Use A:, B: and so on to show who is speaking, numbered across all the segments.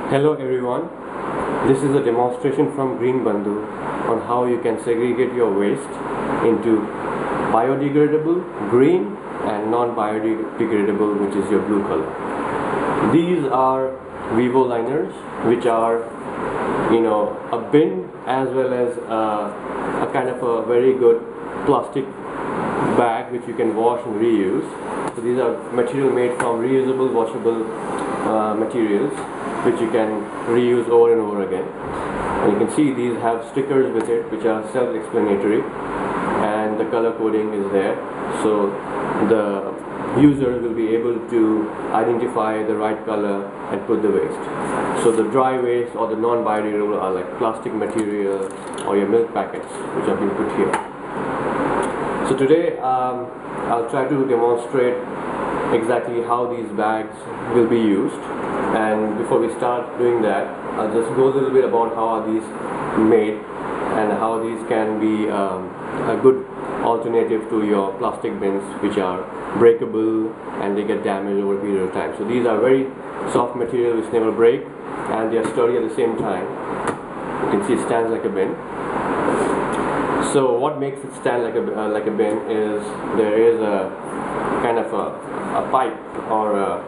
A: Hello everyone, this is a demonstration from GreenBandhu on how you can segregate your waste into biodegradable, green and non-biodegradable, which is your blue color. These are WIWO liners, which are a bin as well as a kind of a very good plastic bag which you can wash and reuse. So these are material made from reusable, washable materials which you can reuse over and over again. And you can see these have stickers with it which are self-explanatory, and the color coding is there, so the user will be able to identify the right color and put the waste. So the dry waste or the non-biodegradable are like plastic material or your milk packets which have been put here. So today I'll try to demonstrate exactly how these bags will be used, and before we start doing that, I'll just go a little bit about how are these made and how these can be a good alternative to your plastic bins, which are breakable and they get damaged over a period of time. So these are very soft material which never break, and they are sturdy at the same time. You can see it stands like a bin. So what makes it stand like a bin is there is a kind of a pipe or a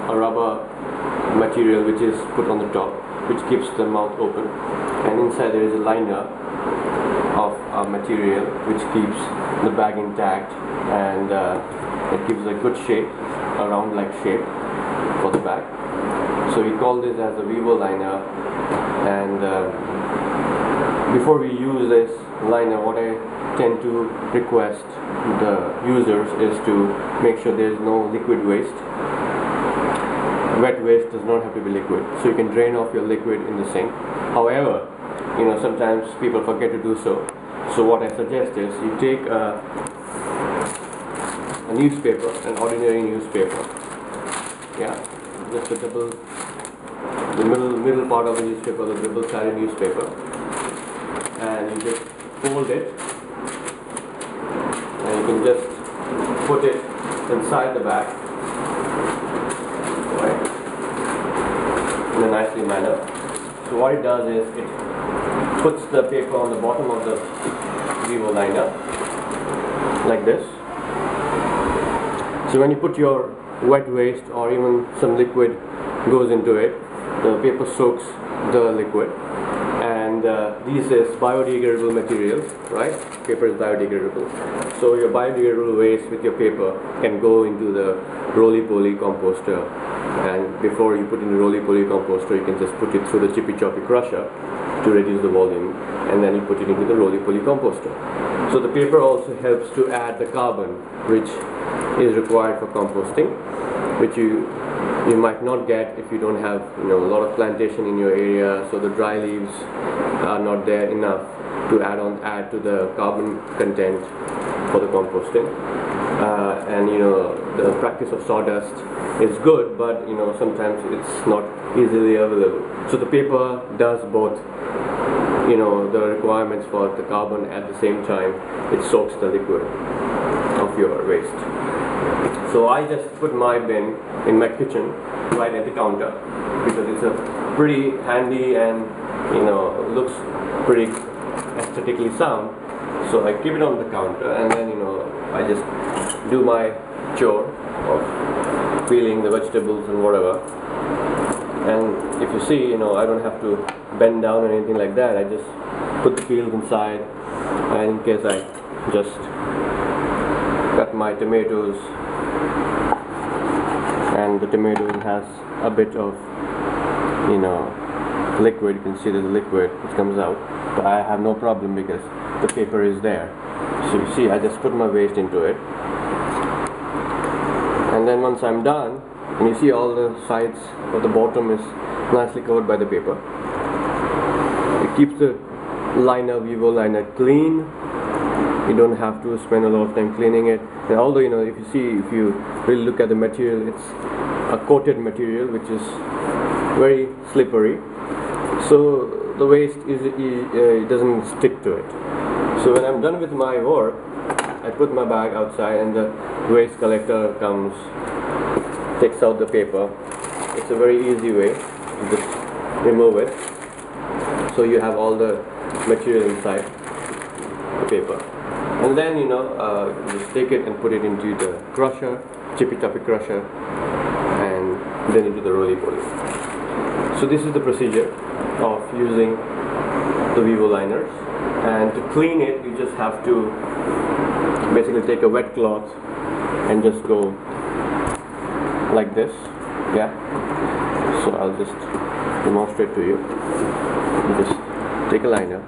A: rubber material which is put on the top, which keeps the mouth open, and inside there is a liner of material which keeps the bag intact, and it gives a good shape, a round like shape for the bag. So we call this as a WIWO liner, and before we use this liner, what I tend to request the users is to make sure there is no liquid waste. Wet waste does not have to be liquid, so you can drain off your liquid in the sink. However, sometimes people forget to do so. So what I suggest is you take a newspaper, an ordinary newspaper. Yeah, just the middle part of the newspaper, the double-sided newspaper, and you just fold it, and you can just put it inside the bag, right, in a nicely manner. So what it does is it puts the paper on the bottom of the WIWO liner like this. So when you put your wet waste or even some liquid goes into it, the paper soaks the liquid, and this is biodegradable materials, right? Paper is biodegradable. So your biodegradable waste with your paper can go into the roly-poly composter, and before you put in the roly-poly composter, you can just put it through the chippy-choppy crusher to reduce the volume, and then you put it into the roly-poly composter. So the paper also helps to add the carbon which is required for composting, which you might not get if you don't have a lot of plantation in your area. So the dry leaves are not there enough to add to the carbon content for the composting, and the practice of sawdust is good, but sometimes it's not easily available. So the paper does both the requirements for the carbon at the same time. It soaks the liquid of your waste. So I just put my bin in my kitchen right at the counter because it's a pretty handy and looks pretty aesthetically sound. So I keep it on the counter, and then I just do my chore of peeling the vegetables and whatever. And if you see, I don't have to bend down or anything like that. I just put the peels inside, and in case I just cut my tomatoes, and the tomato has a bit of liquid. You can see there's liquid which comes out, but I have no problem because the paper is there. So you see, I just put my waste into it, and then once I'm done, and you see all the sides of the bottom is nicely covered by the paper. It keeps the WIWO liner clean. You don't have to spend a lot of time cleaning it. And although if you really look at the material, it's a coated material which is very slippery. So the waste it doesn't stick to it. So when I'm done with my work, I put my bag outside, and the waste collector comes, takes out the paper. It's a very easy way. just remove it, so you have all the material inside the paper. And then just take it and put it into the crusher, chippy choppy crusher, and then into the roly-poly. So this is the procedure of using the WIWO liners. And to clean it, you just have to basically take a wet cloth and just go like this. Yeah. So I'll just demonstrate to you. You just take a liner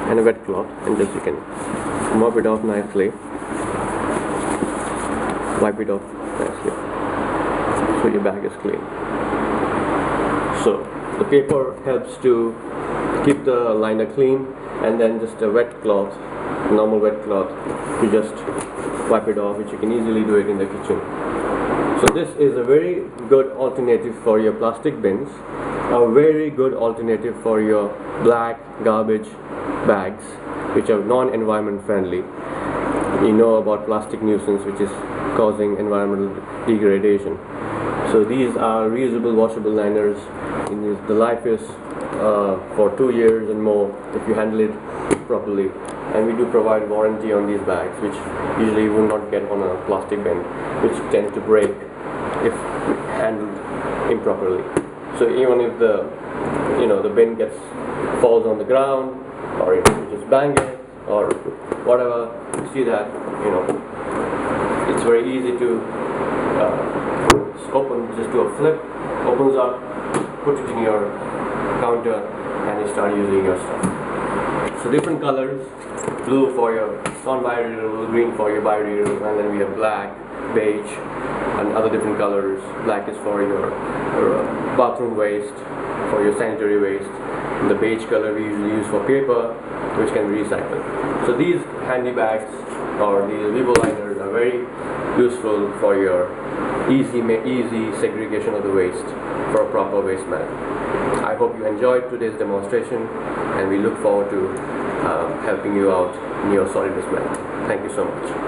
A: and a wet cloth, and just you can mop it off nicely, wipe it off nicely, so your bag is clean. So the paper helps to keep the liner clean, and then just a wet cloth, normal wet cloth, you just wipe it off, which you can easily do it in the kitchen. So this is a very good alternative for your plastic bins, a very good alternative for your black garbage bags, which are non-environment friendly. You know about plastic nuisance, which is causing environmental degradation. So these are reusable washable liners. The life is for 2 years and more if you handle it properly, and we do provide warranty on these bags, which usually you will not get on a plastic bin, which tend to break if handled improperly. So even if the bin falls on the ground, or if you just bang it or whatever, you see that it's very easy to open. Just do a flip, opens up, put it in your counter, and you start using your stuff. So different colors: blue for your non-biodegradable, green for your biodegradable, and then we have black, beige, and other different colors. Black is for your bathroom waste, for your sanitary waste. And the beige color we usually use for paper, which can be recycled. So these handy bags or these WIWO liners are very useful for your easy segregation of the waste for a proper waste management. I hope you enjoyed today's demonstration, and we look forward to helping you out in your solid waste management. Thank you so much.